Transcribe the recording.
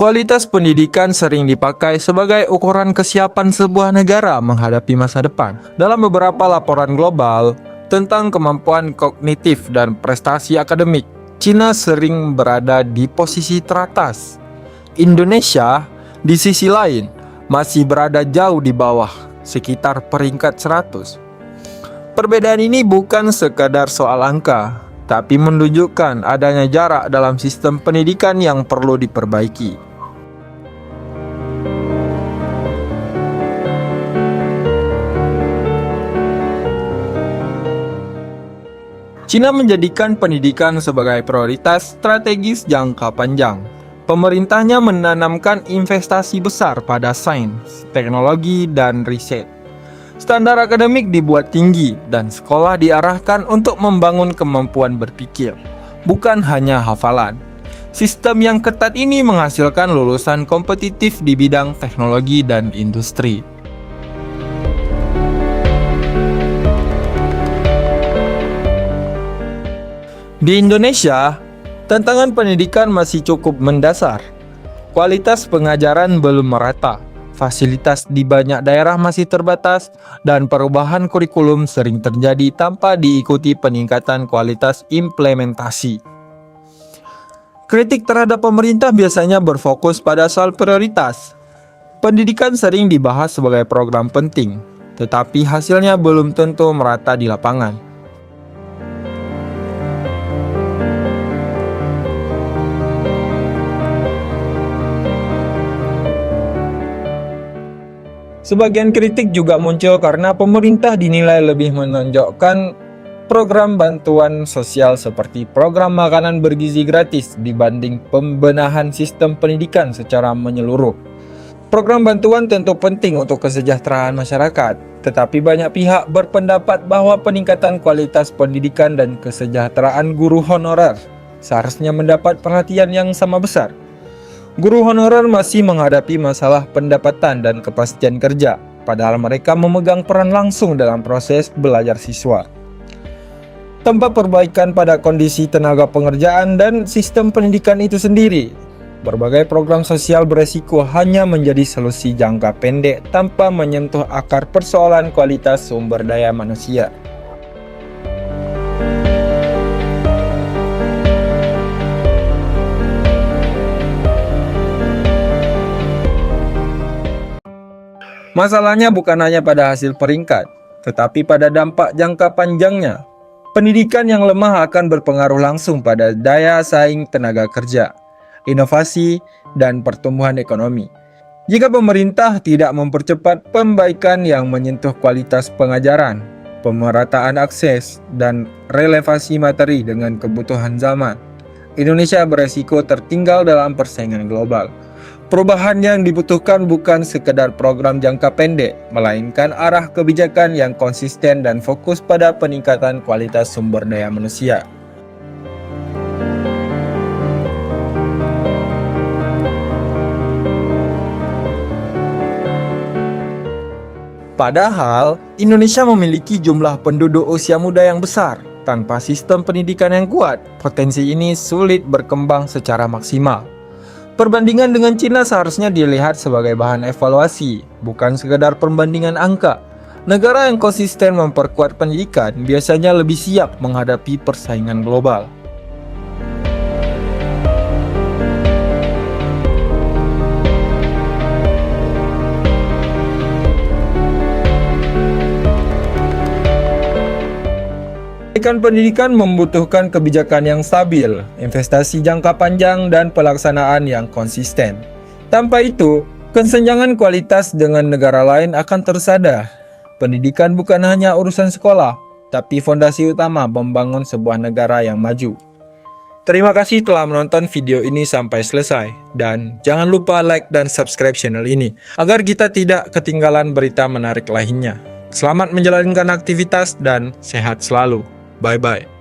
Kualitas pendidikan sering dipakai sebagai ukuran kesiapan sebuah negara menghadapi masa depan. Dalam beberapa laporan global tentang kemampuan kognitif dan prestasi akademik, Cina sering berada di posisi teratas. Indonesia, di sisi lain, masih berada jauh di bawah, sekitar peringkat 100. Perbedaan ini bukan sekadar soal angka, tapi menunjukkan adanya jarak dalam sistem pendidikan yang perlu diperbaiki. Cina menjadikan pendidikan sebagai prioritas strategis jangka panjang. Pemerintahnya menanamkan investasi besar pada sains, teknologi, dan riset. Standar akademik dibuat tinggi dan sekolah diarahkan untuk membangun kemampuan berpikir, bukan hanya hafalan. Sistem yang ketat ini menghasilkan lulusan kompetitif di bidang teknologi dan industri. Di Indonesia, tantangan pendidikan masih cukup mendasar. Kualitas pengajaran belum merata, fasilitas di banyak daerah masih terbatas, dan perubahan kurikulum sering terjadi tanpa diikuti peningkatan kualitas implementasi. Kritik terhadap pemerintah biasanya berfokus pada soal prioritas. Pendidikan sering dibahas sebagai program penting, tetapi hasilnya belum tentu merata di lapangan. Sebagian kritik juga muncul karena pemerintah dinilai lebih menonjolkan program bantuan sosial seperti program makanan bergizi gratis dibanding pembenahan sistem pendidikan secara menyeluruh. Program bantuan tentu penting untuk kesejahteraan masyarakat, tetapi banyak pihak berpendapat bahwa peningkatan kualitas pendidikan dan kesejahteraan guru honorer seharusnya mendapat perhatian yang sama besar. Guru honorer masih menghadapi masalah pendapatan dan kepastian kerja, padahal mereka memegang peran langsung dalam proses belajar siswa. Tanpa perbaikan pada kondisi tenaga pengerjaan dan sistem pendidikan itu sendiri, berbagai program sosial beresiko hanya menjadi solusi jangka pendek tanpa menyentuh akar persoalan kualitas sumber daya manusia. Masalahnya bukan hanya pada hasil peringkat, tetapi pada dampak jangka panjangnya. Pendidikan yang lemah akan berpengaruh langsung pada daya saing tenaga kerja, inovasi, dan pertumbuhan ekonomi. Jika pemerintah tidak mempercepat pembaikan yang menyentuh kualitas pengajaran, pemerataan akses, dan relevansi materi dengan kebutuhan zaman, Indonesia beresiko tertinggal dalam persaingan global. Perubahan yang dibutuhkan bukan sekedar program jangka pendek, melainkan arah kebijakan yang konsisten dan fokus pada peningkatan kualitas sumber daya manusia. Padahal, Indonesia memiliki jumlah penduduk usia muda yang besar. Tanpa sistem pendidikan yang kuat, potensi ini sulit berkembang secara maksimal. Perbandingan dengan Cina seharusnya dilihat sebagai bahan evaluasi, bukan sekedar perbandingan angka. Negara yang konsisten memperkuat pendidikan biasanya lebih siap menghadapi persaingan global. Pendidikan membutuhkan kebijakan yang stabil, investasi jangka panjang, dan pelaksanaan yang konsisten. Tanpa itu, kesenjangan kualitas dengan negara lain akan terus ada. Pendidikan bukan hanya urusan sekolah, tapi fondasi utama membangun sebuah negara yang maju. Terima kasih telah menonton video ini sampai selesai, dan jangan lupa like dan subscribe channel ini, agar kita tidak ketinggalan berita menarik lainnya. Selamat menjalankan aktivitas dan sehat selalu. Bye-bye.